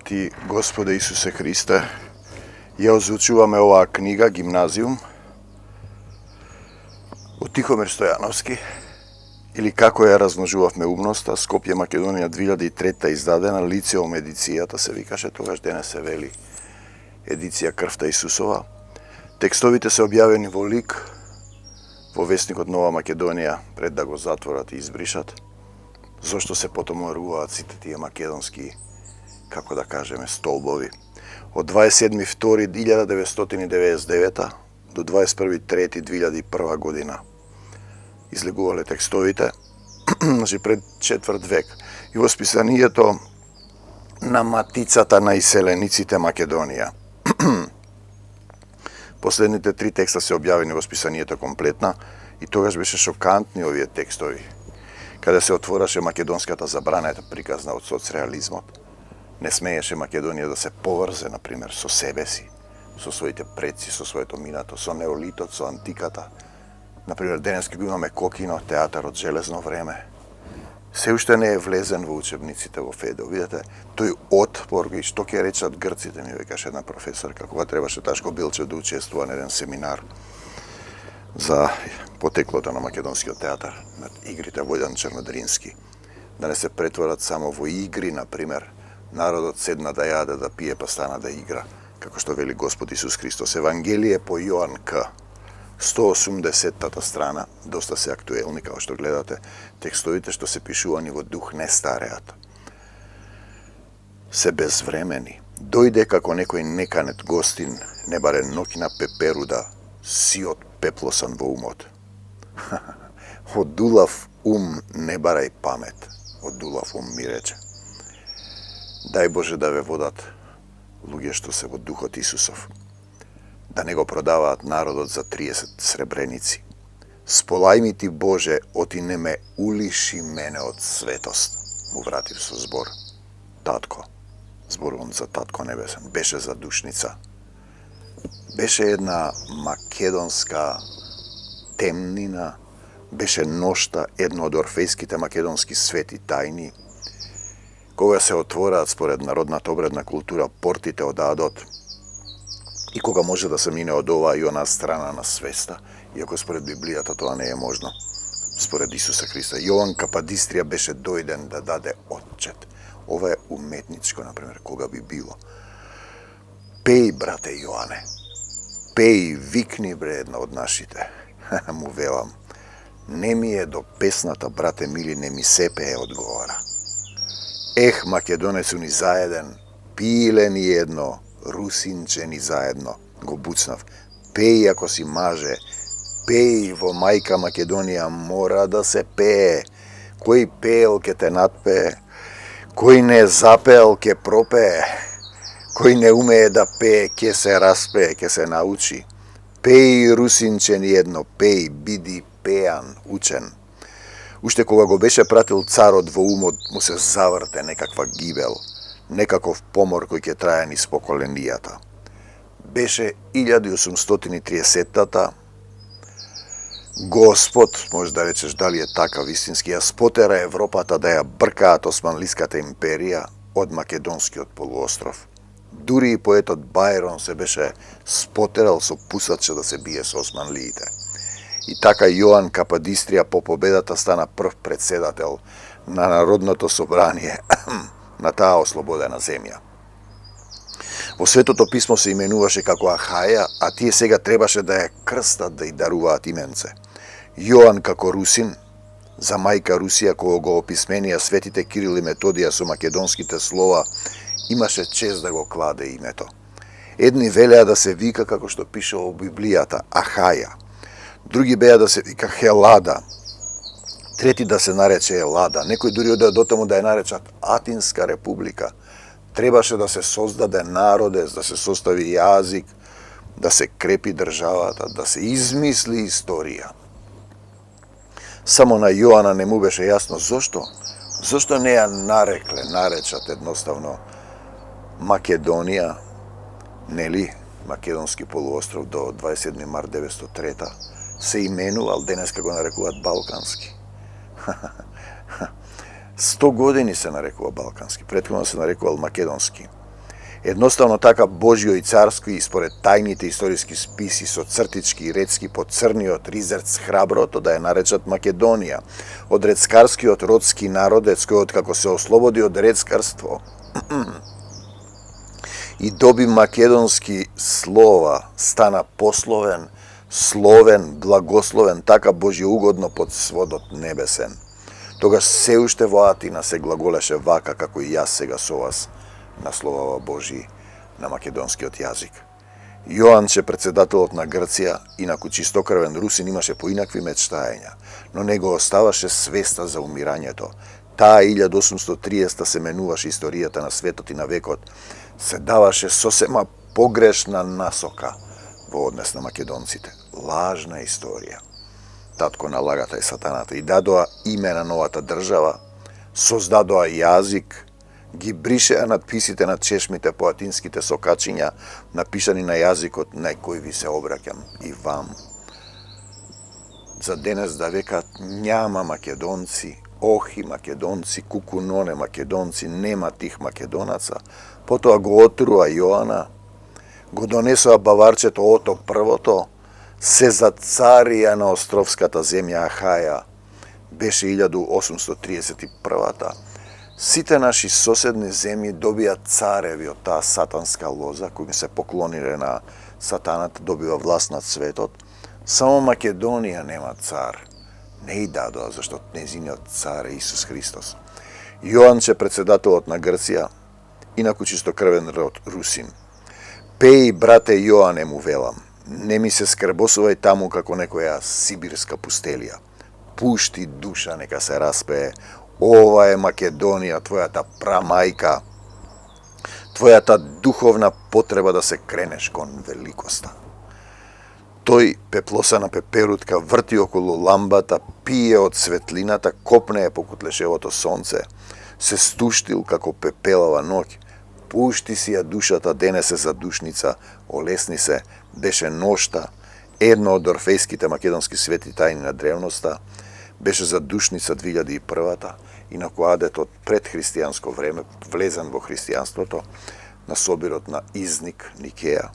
Ти, Господе Исусе Христе, ја озвучуваме оваа книга, Гимназиум, од Тихомир Стојановски, или Како ја размножувавме умноста, Скопје, Македонија, 2003 издадена, Лицеум едицијата се викаше, тогаш денес се вели едиција Крвта Исусова. Текстовите се објавени во лик, во весникот Нова Македонија, пред да го затворат и избришат. Зошто се потоморуваат сите тие македонски, како да кажеме, столбови. Од 27.2.1999 до 21.3.2001 година излегувале текстовите, значи пред четврт век. И во списанието на Матицата на иселениците Македонија. Последните три текста се објавени во списанието Комплетна и тогаш беше шокантни овие текстови, каде се отвораше македонската забранета приказна од соцреализмот. Не смееше Македонија да се поврзе, например, со себе си, со своите предци, со своето минато, со неолитот, со антиката. Например, денеска го имаме Кокино, театар од железно време. Се уште не е влезен во учебниците во ФЕДО. Видете, тој отпор, и што ќе речат грците, ми векаше една професорка, кога требаше Ташко Билчев да учествува на еден семинар за потеклото на македонскиот театар, на игрите Војдан Чернодрински. Да не се претворат само во игри, например, народот седна да јаде, да пие, па стана да игра, како што вели Господ Исус Христос. Евангелие по Јоан К. 180-тата страна, доста се актуелни, како што гледате, текстовите што се пишувани во дух не стареат. Се безвремени. Дојде како некој неканет гостин, не баре ноќна пеперуда, сиот пеплосан во умот. Од улав ум не барај памет, од улав ум ми рече. Дај Боже да ве водат луѓе што се во духот Исусов, да не го продаваат народот за 30 сребреници. Сполај ми ти, Боже, оти не ме улиши мене од светост, му вратив со збор. Татко, зборувам за Татко Небесен, беше задушница. Беше една македонска темнина, беше ношта, едно од орфејските македонски свети тајни, кога се отвораат според народната обредна култура портите од адот и кога може да се мине од оваа и онаа страна на свеста, иако според Библијата тоа не е можно, според Исуса Христа. Јован Кападистрија беше дојден да даде отчет. Ова е уметничко, например, кога би било. Пеј, брате Јоане, пеј, викни, бре, една од нашите. Му велам, не ми е до песната, брате мили, не ми се пее, одговора. Ех, македонецу ни заеден, пиле ни едно, русинче ни заедно, го буцнав. Пеј ако си маже, пеј во мајка Македонија, мора да се пее. Кој пеел ке те надпее, кој не запеел ке пропее, кој не умее да пее ке се распее, ке се научи. Пеј, русинче ни едно, пеј, биди пеан, учен. Уште кога го беше пратил царот во умот, му се заврте некаква гибел, некаков помор кој ќе трае низ поколенијата. Беше 1830-тата, Господ, може да речеш дали е така вистински, ја спотера Европата да ја бркаат Османлиската империја од Македонскиот полуостров. Дури и поетот Бајрон се беше спотерал со пусаче да се бие со османлиите. И така Јоан Кападистрија по победата стана прв председател на Народното собрание на таа ослободена земја. Во Светото писмо се именуваше како Ахаја, а тие сега требаше да ја крстат да ја даруваат именце. Јоан како русин, за мајка Русија, кога го описменија светите Кирил и Методија со македонските слова, имаше чест да го кладе името. Едни велеа да се вика како што пише во Библијата, Ахаја. Други беа да се вика Хелада, трети да се нарече Елада, некои дури одеа до тому да ја наречат Атинска република. Требаше да се создаде народес, да се состави јазик, да се крепи државата, да се измисли историја. Само на Јоана не му беше јасно зошто. Зошто не ја наречат едноставно Македонија, нели, Македонски полуостров до 27. март 1903 се именувал, денеска го нарекуваат Балкански. 100 години се нарекува Балкански, претходно се нарекувал Македонски. Едноставно така Божјо и царско и според тајните историски списи со цртички и рецки по црниот ризерц храброто да ја наречат Македонија, од рецкарскиот родски народец кој откако се ослободи од рецкарство и доби македонски слова, стана пословен, словен, благословен, така божјоугодно под сводот небесен. Тогаш се уште во Атина се глаголеше вака како и јас сега со вас на словава Божји на македонскиот јазик. Јоанче, председателот на Грција, инаку чистокрвен русин, имаше поинакви мечтаења, но не го оставаше свеста за умирањето. Таа 1830 се менуваше историјата на светот и на векот, се даваше сосема погрешна насока во однес на македонците. Лажна историја. Татко на лагата е сатаната и дадоа име на новата држава, создадоа јазик, ги бришеа надписите на чешмите по атинските сокачиња, напишани на јазикот на кој ви се обраќам и вам. За денес да векат няма македонци, охи македонци, кукуноне македонци, нема тих македонаца, потоа го отруа Јоана, го донесоа баварчето Ото првото, се за царија на островската земја Ахаја. Беше 1831-та. Сите наши соседни земји добија цареви од таа сатанска лоза, кои се поклониле на сатаната, добива власт над светот. Само Македонија нема цар. Не и дадоа, зашто незиниот цар е Исус Христос. Јоанче, председателот на Грција, инаку чистокрвен род русин. Пеј, брате Јоане, му велам, не ми се скрбосувај таму како некоја сибирска пустелија. Пушти душа, нека се распее. Ова е Македонија, твојата прамајка, твојата духовна потреба да се кренеш кон великоста. Тој, пеплоса на пеперутка, врти околу ламбата, пие од светлината, копнее покут лешевото сонце, се стуштил како пепелава ноќ, пушти си ја душата, денесе за душница, олесни се, беше ношта, едно од орфејските македонски свети тајни на древноста, беше за душница 2001-та, инаку адет од предхристијанско време, влезен во христијанството, на собирот на Изник, Никеја.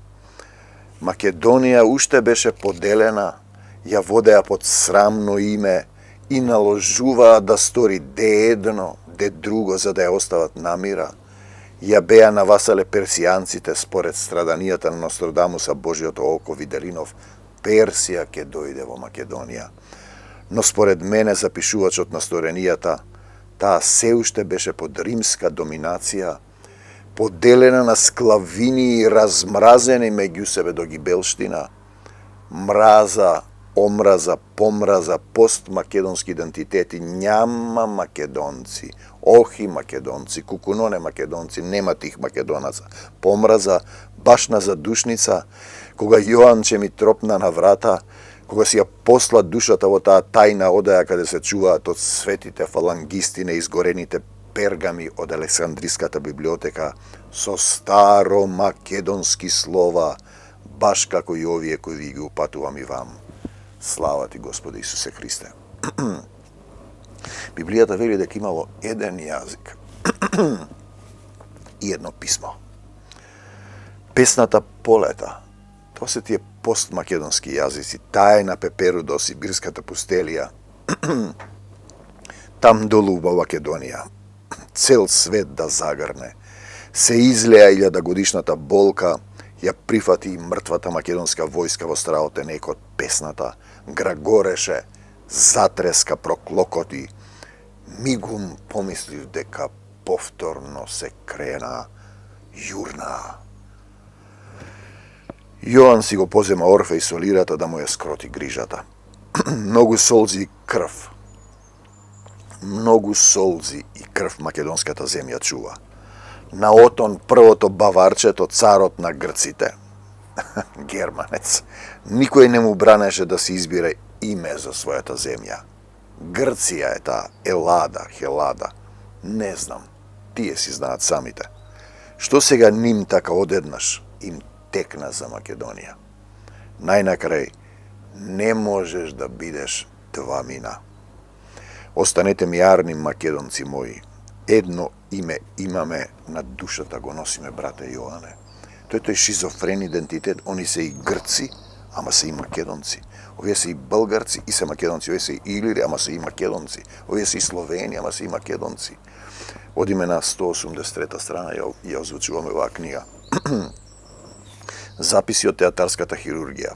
Македонија уште беше поделена, ја водеа под срамно име и наложуваа да стори де едно, де друго, за да ја остават на мира. Ја беа навасале персијанците според страданијата на Нострадамуса, Божјото око Виделинов, Персија ќе дојде во Македонија. Но според мене, запишувачот на сторенијата, таа се уште беше под римска доминација, поделена на склавини и размразени меѓу себе до гибелштина, мраза, омраза, помраза, постмакедонски идентитети, няма македонци, охи македонци, кукуноне македонци, нема тих македонаца, помраза, башна задушница, кога Јоанче ми тропна на врата, кога си ја посла душата во таа тајна одаја каде се чуваат од светите фалангисти на изгорените пергами од Александриската библиотека со старо македонски слова, баш како и овие кои ви ги упатувам и вам. Слава ти, Господи Исусе Христе. Библијата вели дека имало еден јазик и едно писмо. Песната Полета, тоа се тие постмакедонски јазици, таа е на Пеперудо, Сибирската пустелија, там долу во Македонија, цел свет да загрне, се излеа 1000-годишната болка, ја прифати мртвата македонска војска во Страотенекот, песната, грагореше, затреска, проклокоти, мигум помислив дека повторно се крена, јурна. Јоан си го позема Орфеј со лирата да му ја скроти грижата. Многу солзи и крв. Многу солзи и крв македонската земја чува. На Отон првото баварчето, царот на грците. Германец. Никој не му бранеше да се избира име за својата земја. Грција е таа, Елада, Хелада. Не знам, тие си знаат самите. Што сега ним така одеднаш им текна за Македонија? Најнакрај, не можеш да бидеш два мина. Останете мијарни, македонци мои. едно име имаме, на душата го носиме, брате Јоане. Тој шизофрен идентитет, они се и грци, ама се и македонци. Овие се и българци и се македонци, овие се и илири, ама се и македонци. Овие се и словени, ама се и македонци. Одиме на 183 страна, ја озвучуваме оваа книга. Записи од театарската хирургија.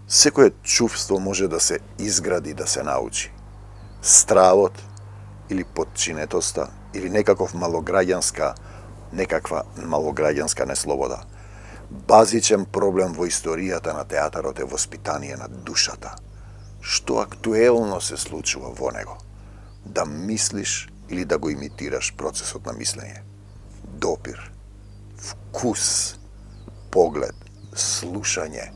Секое чувство може да се изгради, да се научи. Стравот, или подчинетоста, или некаква малограѓанска неслобода. Базичен проблем во историјата на театарот е воспитание на душата. Што актуелно се случува во него? Да мислиш или да го имитираш процесот на мислење? Допир, вкус, поглед, слушање,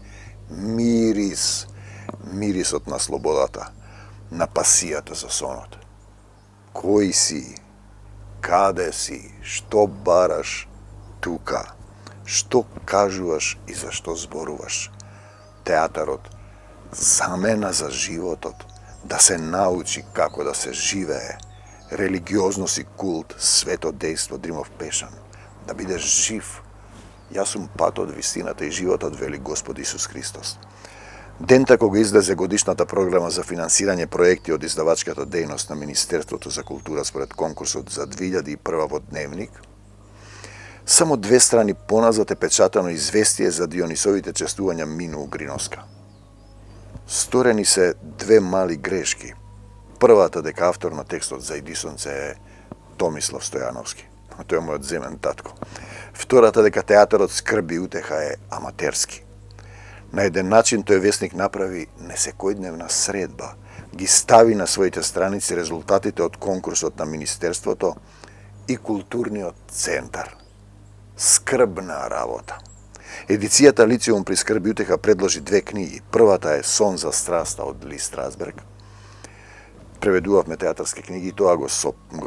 мирисот на слободата, на пасијата за сонот. Кој си? Каде си? Што бараш тука? Што кажуваш и за што зборуваш? Театарот замена за животот, да се научи како да се живее. Религиозност и култ, свето дејство, Дримов Пешан. Да бидеш жив. Јас сум патот, вистината и животот, вели Господ Исус Христос. Дента кога излезе годишната програма за финансирање проекти од издавачката дејност на Министерството за култура според конкурсот за 2001 во Дневник, само 2 страни поназад е печатано известие за Дионисовите честувања Мину Угриновска. Сторени се 2 мали грешки. Првата, дека автор на текстот за Идисонце е Томислав Стојановски. Тој е мојот земен татко. Втората, дека театарот Скрби и утеха е аматерски. На еден начин тој весник направи несекојдневна средба, ги стави на своите страници резултатите од конкурсот на Министерството и Културниот центар. Скрбна работа. Едицијата Лициум при Скрби и утеха предложи 2 книги. Првата е Сон за страста од Ли Страсберг. Преведувавме театарски книги и тоа го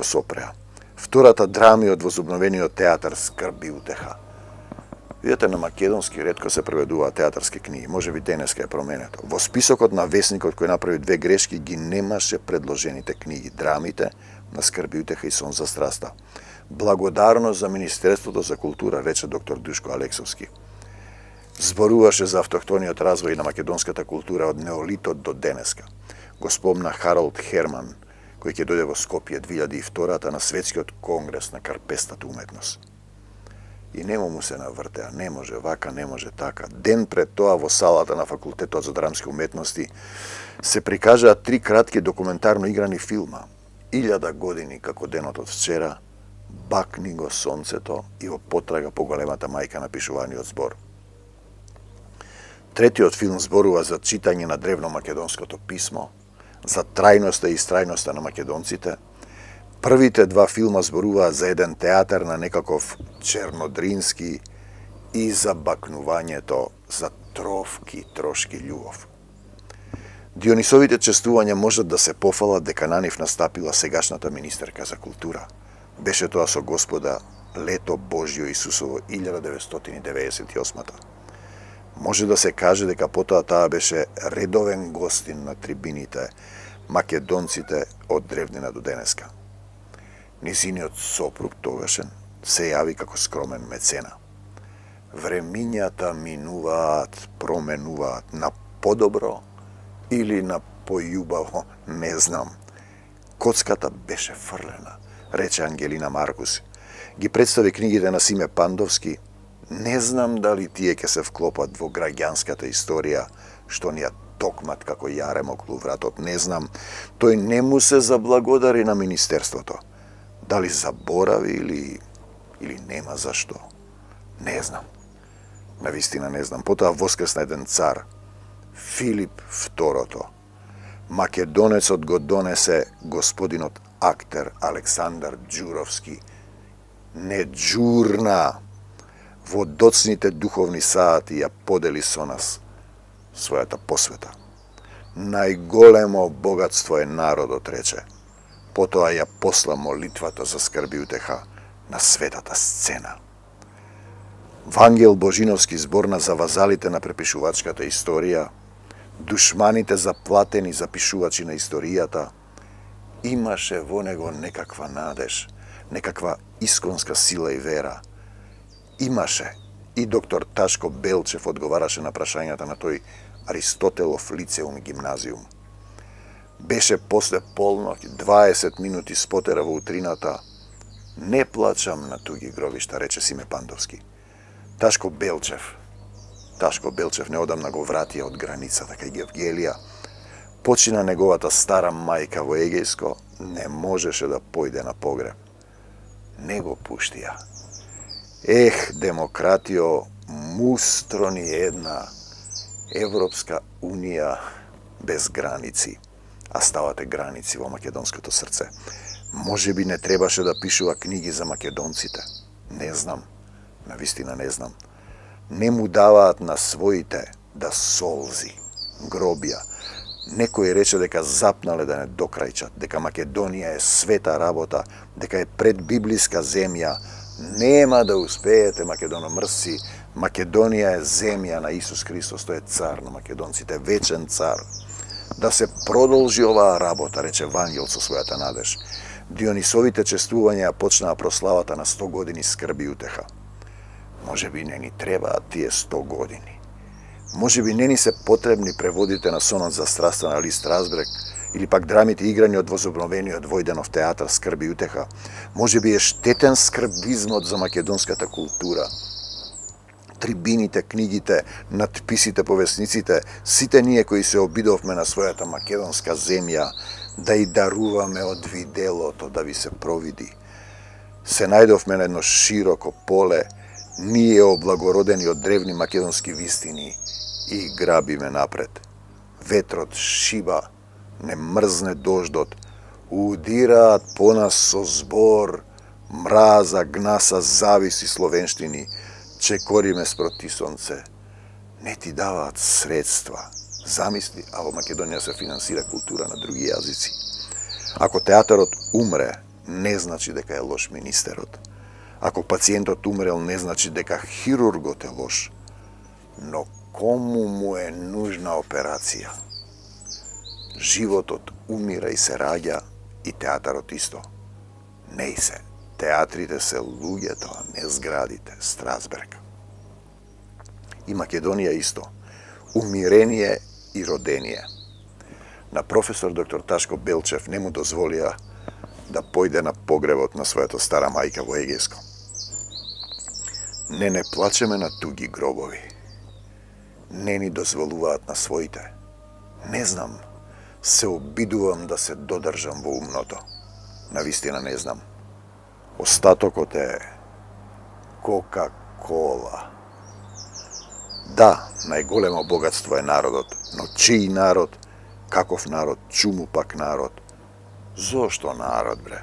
сопреа. Втората драми од возобновениот театар Скрби и утеха. Видете, на македонски ретко се преведуваат театарски книги, може би денеска е променето. Во списокот на весникот кој направи 2 грешки ги немаше предложените книги, драмите на Скрби и утеха и Сон за страста. Благодарност за Министерството за култура, рече доктор Душко Алексовски. Зборуваше за автохтониот развој на македонската култура од неолитот до денеска. Го спомна Харолд Херман, кој ќе дојде во Скопје 2002 на Светскиот конгрес на карпестата уметност. И нему му се навртеа, не може вака, не може така. Ден пред тоа во салата на Факултетот за драмски уметности се прикажаа 3 кратки документарно играни филма. 1000 години како денот од вчера, Бакни го сонцето и во потрага по големата мајка на пишуваниот збор. Третиот филм зборува за читање на древномакедонското писмо, за трајноста и истрајноста на македонците. Првите 2 филма зборуваат за еден театар на некаков чернодрински и за бакнувањето, за трошки љубов. Дионисовите честувања можат да се пофалат дека на нив настапила сегашната министерка за култура. Беше тоа со Господа Лето Божјо Исусово 1998. Може да се каже дека потоа таа беше редовен гостин на трибините македонците од древнина до денеска. Низиниот сопруг тогашен се јави како скромен мецена. Времињата минуваат, променуваат на подобро или на појубаво, не знам. Коцката беше фрлена, рече Ангелина Маркус. Ги представи книгите на Симе Пандовски. Не знам дали тие ќе се вклопат во граѓанската историја, што ни ја токмат како јарем околу вратот. Не знам. Тој не му се заблагодари на Министерството. Дали заборави или нема зашто? Не знам. Навистина не знам. Потоа воскресна еден цар, Филип II. Македонецот го донесе господинот актер Александар Ѓуровски. Не џурна. Во доцните духовни саати ја подели со нас својата посвета. Најголемо богатство е народот, рече. Потоа ја посла молитвата за Скрби и утеха на светата сцена. Вангел Божиновски зборна за вазалите на препишувачката историја, душманите заплатени запишувачи на историјата, имаше во него некаква надеж, некаква исконска сила и вера. Имаше и доктор Ташко Белчев одговараше на прашањата на тој Аристотелов лицеум гимназиум. Беше после полноќ, 20 минути спотера во утрината. Не плачам на туги гробишта, рече Симе Пандовски. Ташко Белчев неодамна го вратија од границата кај Гевгелија. Почина неговата стара мајка во Егејско, не можеше да појде на погреб. Не го пуштија. Демократио, мустро ни една Европска унија без граници, а ставате граници во македонското срце. Може би не требаше да пишува книги за македонците. Не знам, навистина не знам. Не му даваат на своите да солзи, гробија. Некој рече дека запнале да не докрајчат, дека Македонија е света работа, дека е предбиблиска земја. Нема да успеете, македономрсци. Македонија е земја на Исус Христос, тој е цар на македонците, вечен цар. Да се продолжи оваа работа, рече Вангел со својата надеж. Дионисовите чествувања почнаа прославата на 100 години скрби и утеха. Може би не ни требаат тие 100 години. Може би не ни се потребни преводите на сонот за страста на Лист Разбрег или пак драмите играни од возобновениот Војденов театар Скрби и утеха. Може би е штетен скрбизмот за македонската култура. Трибините, книгите, надписите, повесниците, сите ние кои се обидовме на својата македонска земја, да и даруваме од виделото да ви се провиди. Се најдовме на едно широко поле, ние облагородени од древни македонски вистини и грабиме напред. Ветрот шиба, не мрзне дождот, удираат по нас со збор, мраза, гнаса, зависи словенштини, чекориме спроти сонце. Не ти даваат средства. Замисли, а во Македонија се финансира култура на други јазици. Ако театарот умре, не значи дека е лош министерот. Ако пациентот умрел, не значи дека хирургот е лош. Но кому му е нужна операција? Животот умира и се раѓа, и театарот исто. Не и се. Театрите се луѓето, а не зградите. Страсберг. И Македонија исто. Умирение и родение. На професор доктор Ташко Белчев не му дозволија да појде на погребот на својата стара мајка во Егејско. Не плачеме на туги гробови. Не ни дозволуваат на своите. Не знам. Се обидувам да се додржам во умното. Навистина не знам. Остатокот е Кока-кола. Да, најголемо богатство е народот, но чиј народ, каков народ, чуму пак народ? Зошто народ, бре?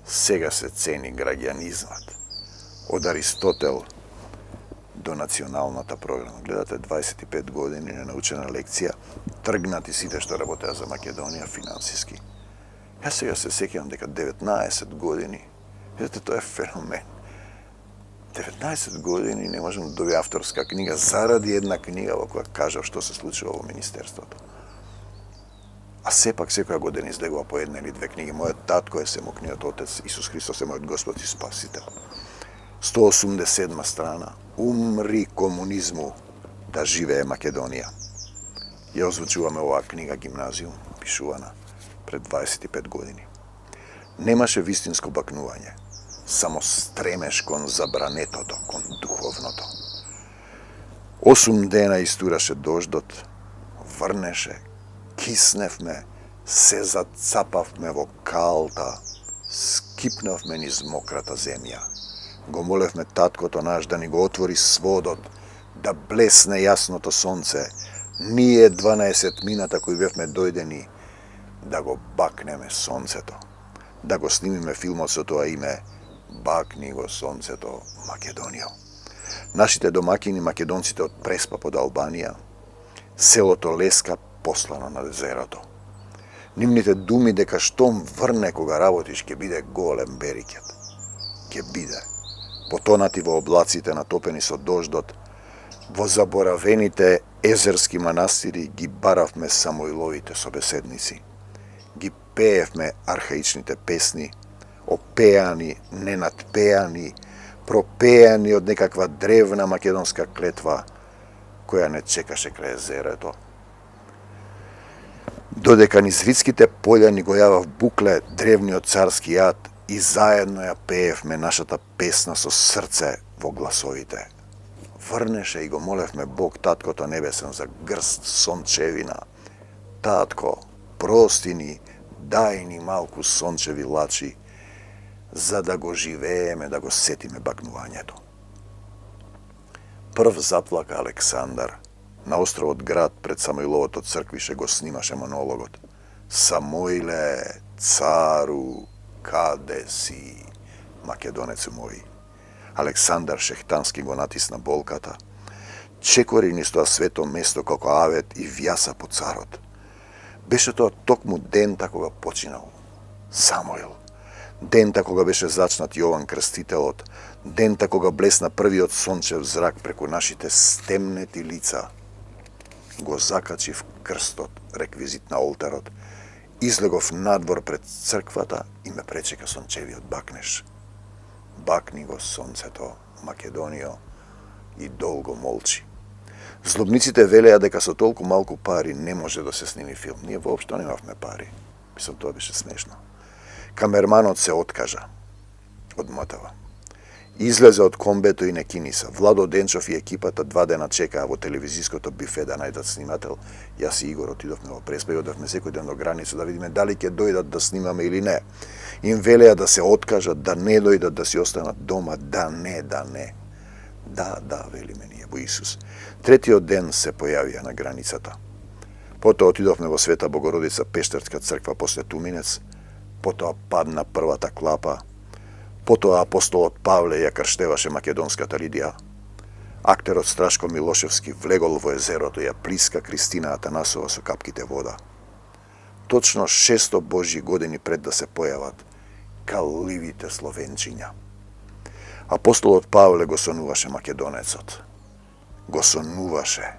Сега се цени граѓанизмот. Од Аристотел до националната програма. Гледате 25 години ненаучена лекција, тргнати сите што работеа за Македонија финансиски. Јас сега се сеќавам дека 19 години, видите, тоа е феномен. 19 години не можам да добија авторска книга заради една книга во која кажав што се случува во Министерството. А сепак секоја година излегува по една или две книги. Мојот татко е семокниот отец, Исус Христос е мојот Господ и Спасител. 187 страна. Умри комунизму, да живее Македонија. Ја озвучуваме оваа книга гимназиум, пишувана пред 25 години. Немаше вистинско бакнување, само стремеш кон забранетото, кон духовното. 8 дена истураше дождот, врнеше, кисневме, се зацапавме во калта, скипнавме низ мократа земја. Го молевме таткото наш да ни го отвори сводот, да блесне јасното сонце, ние 12 мината кои бевме дојдени, да го бакнеме сонцето, да го снимиме филмот со тоа име Бакни го сонцето Македонијо. Нашите домакини македонците од Преспа под Албанија, селото Леска послано на езерото. Нивните думи дека штом врне кога работиш ќе биде голем берикет. Ќе биде. Потонати во облаците натопени со дождот, во заборавените езерски манастири ги баравме Самоиловите собеседници. Ги пеевме архаичните песни, о пеани, ненадпеани, пропеани од некаква древна македонска клетва, која не чекаше крај езерото. Додека низ витските полја ни го јавав букле древниот царски јад и заедно ја пеевме нашата песна со срце во гласовите. Врнеше и го молевме Бог, Таткото Небесен, за грст сончевина. Татко, прости ни, дај ни малку сончеви лачи, за да го живееме, да го сетиме бакнувањето. Прв заплака Александар. На островот Град пред Самоиловото црквише го снимаше монологот. Самоиле, цару, каде си, македонецу мој. Александар Шехтански го натисна болката. Чекори низ тоа свето место како авет и вјаса по царот. Беше тоа токму дента кога починал Самоил. Дента кога беше зачнат Јован Крстителот. Дента кога блесна првиот сончев зрак преку нашите стемнети лица. Го закачив крстот, реквизит на олтарот, излегов надвор пред црквата и ме пречека сончевиот бакнеш. Бакни го сонцето, Македонио, и долго молчи. Злобниците велеа дека со толку малку пари не може да се сними филм. Ние воопшто немавме пари. Мислам, тоа беше смешно. Камерманот се откажа од мотава. Излезе од комбето и не киниса. Владо Денчов и екипата 2 дена чекаа во телевизиското бифе да најдат снимател. Јас и Игор отидовме во Преспа и одевме секој ден до граница да видиме дали ќе дојдат да снимаме или не. Им велеа да се откажат, да не дојдат, да си останат дома, да не. Да, велиме ние во Исус. Третиот ден се појавија на границата. Потоа отидовме во Света Богородица Пештерска црква после Туминец, потоа падна првата клапа, потоа апостолот Павле ја крштеваше македонската Лидија. Актерот Страшко Милошевски влегол во езерото и ја плиска Кристина Атанасова со капките вода. Точно 600 Божји години пред да се појават каливите словенчиња. Апостолот Павле го сонуваше македонецот. Го сонуваше.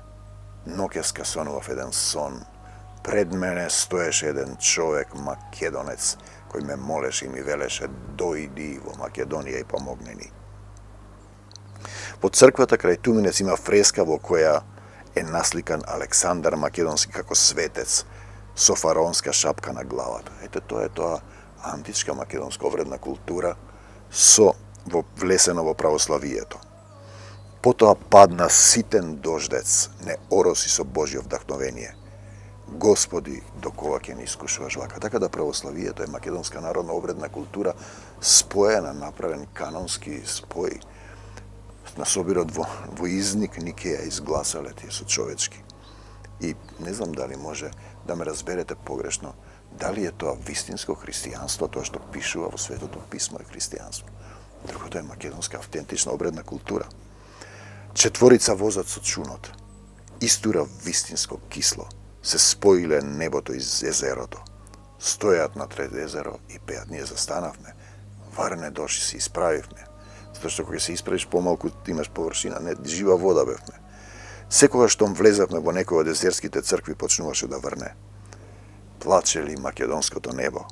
Ноќеска сонував еден сон. Пред мене стоеше еден човек македонец, кој ме молеше и ми велеше: дојди во Македонија и помогни ни. По црквата крај Туминец има фреска во која е насликан Александар Македонски како светец со фараонска шапка на главата. Ете, тоа е тоа античка македонска обредна култура влесено во православието. Потоа падна ситен дождец, не ороси со Божјо вдахновение. Господи, до кога ќе ни искушуваш вака? Така да православието е македонска народна обредна култура, споена, направен канонски спој. На собирот во изник Никеја изгласале тие со човечки. И не знам дали може да ме разберете погрешно, дали е тоа вистинско христијанство, тоа што пишува во Светото писмо е христијанство. Другото е македонска автентична обредна култура. Четворица возат со чунот. Истура вистинско кисло. Се споиле небото и езерото. Стојат на трет езеро и пеат. Ние застанавме. Варне доши се исправивме. Затоа што кога се исправиш помалку имаш површина. Не, жива вода бевме. Секогаш што влезавме во некој од езерските цркви почнуваше да врне. Плаче ли македонското небо?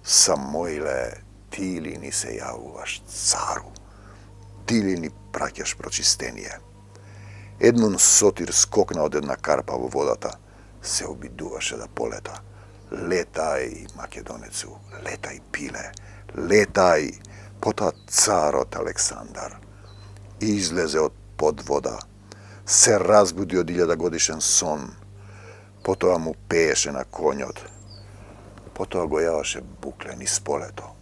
Самоиле, ти ли ни се јавуваш, цару? Ти ли ни праќаш прочистение? Едмун Сотир скокна од една карпа во водата. Се обидуваше да полета. Летај, македонецу, летај, пиле, летај. Потоа царот Александар излезе од под вода, се разбуди од 1000-годишен сон, потоа му пееше на конјот, потоа го јаваше буклен из полето.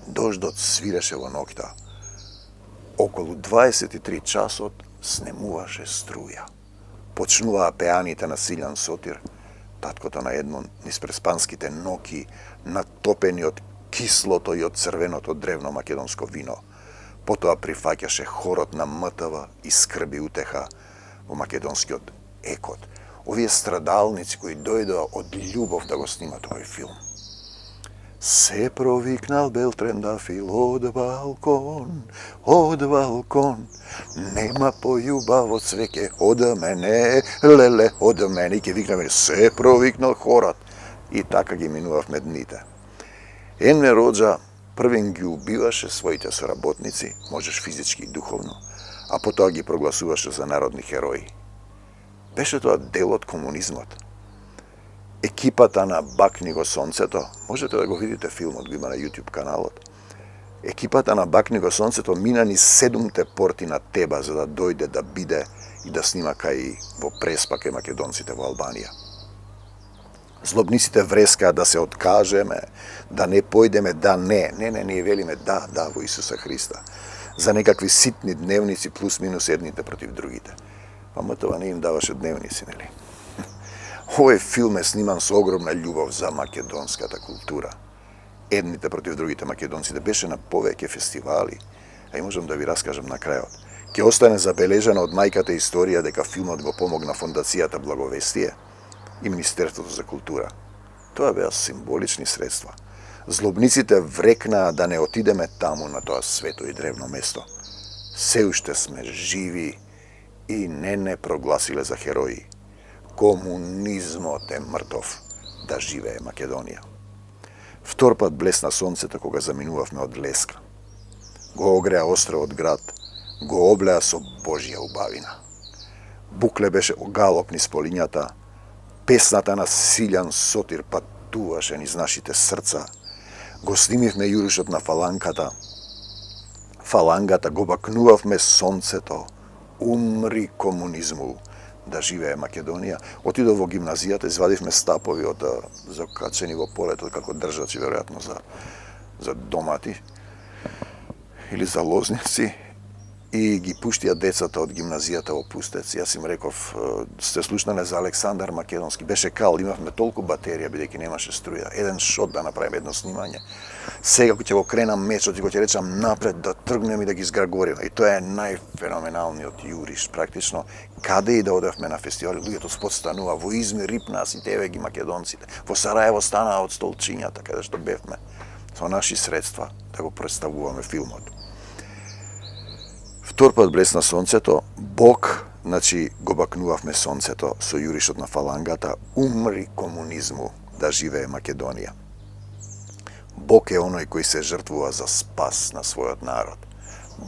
Дождот свиреше во ноќта. Околу 23 часот снемуваше струја. Почнуваа пеаните на Силјан Сотир, таткото на Едмон, низ преспанските ноки, натопени од кислото и од црвеното древно македонско вино. Потоа прифаќаше хорот на МТВ и скрби утеха во македонскиот екот. Овие страдалници кои дојдоа од љубов да го снимат овој филм. Се провикнал Белтрендафил од балкон, нема појубаво цвеќе од мене, леле, од мене, и ќе викнаме, се провикнал хорот. И така ги минувавме дните. Ен ме роđа првен ги убиваше своите соработници, можеш физички и духовно, а потоа ги прогласуваше за народни херои. Беше тоа дел од комунизмот. Екипата на Бакни го сонцето, можете да го видите филмот, го има на YouTube каналот. Екипата на Бакни го сонцето мина ни 7 порти на Теба за да дојде да биде и да снима кај во Преспа кај македонците во Албанија. Злобниците врескаат да се откажеме, да не појдеме, да не. Не, ние велиме да во Исуса Христа. За некакви ситни дневници плюс минус едните против другите. Ама тоа не им даваше дневници, нели? Овој филм е сниман со огромна љубов за македонската култура. Едните против другите македонците беше на повеќе фестивали, а и можам да ви раскажам на крајот. Ќе остане забележана од мајката историја дека филмот го помогна Фондацијата Благовестие и Министерството за култура. Тоа беа символични средства. Злобниците врекнаа да не отидеме таму на тоа свето и древно место. Се уште сме живи и не прогласиле за херои. Комунизмот е мртов, да живее Македонија. Втор пат блесна сонцето кога заминувавме од Леска. Го огреа островот град, го облеа со Божја убавина. Букле беше галоп низ полињата, песната на Силјан Сотир патуваше низ нашите срца. Го снимивме јуришот на фалангата, го бакнувавме сонцето, умри комунизму, да живее Македонија. Отидов во гимназијата, извадивме стапови од закачени во полето како држачи, веројатно за домати или за лозници, и ги пуштија децата од гимназијата во Пустец. Јас им реков, сте слушнале за Александар Македонски. Беше кал, имавме толку батерија, бидејќи немаше струја. Еден шот да направиме, едно снимање. Сега ќе го кренам мечот и го ќе речам напред да тргнем и да ги зграгориме. И тоа е најфеноменалниот јуриш, практично. Каде и да одевме на фестивали, луѓето спостанува, во Измир рипнаа сите еве ги македонците. Во Сараево станаа од столчињата, каде што бевме, со наши средства да го представуваме филмот. Втор пат блесна сонцето, Бог, го бакнувавме сонцето со јуришот на фалангата, умри комунизму, да живее Македонија. Бог е оној кој се жртвува за спас на својот народ.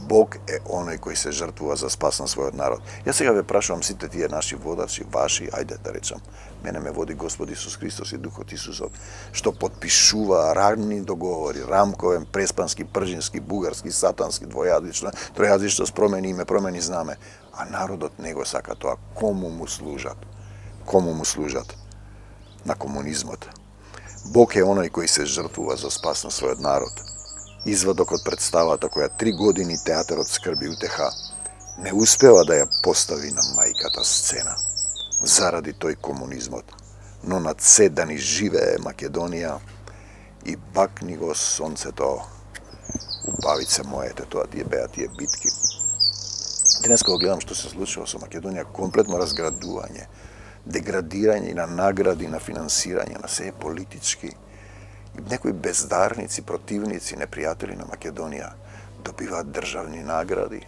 Бог е оној кој се жртвува за спас на својот народ. Јас сега ве прашувам сите тие наши водачи, ваши, ајде да речам, мене ме води Господ Исус Христос и Духот Исусов, што подпишува ранни договори, рамковен, преспански, пржински, бугарски, сатански, двојазично, тројазично, промени име, промени знаме. А народот не го сака тоа. Кому му служат? Кому му служат? На комунизмот. Бог е оној кој се жртвува за спас на својот народ. Извадок од представата која 3 години театарот Скрби утеха не успева да ја постави на мајката сцена заради тој комунизмот, но над се да ни живее Македонија и бакни го сонцето, убавице моете, тоа тие беа тие битки. Денеска го гледам што се случува со Македонија, комплетно разградување, деградирање на награди, на финансирање, на се политички. И некои бездарници, противници, непријатели на Македонија добиваат државни награди,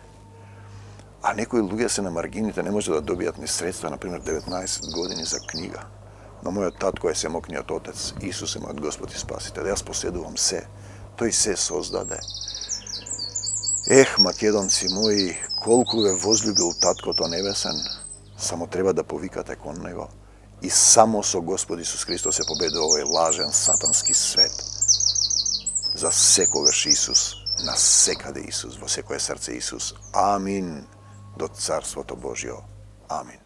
а некои луѓе се на маргините, не може да добијат ни средства, например 19 години за книга. Но мојот татко е семокниот отец, Исус е мојот Господ и Спасител. Јас поседувам се, тој се создаде. Македонци мои, колку ве возлюбил таткото небесен, само треба да повикате кон него. И само со Господ Исус Христос се победува овој лажен сатански свет. За секогаш Исус, на секаде Исус, во секое срце Исус. Амин. До Царството Божјо. Амин.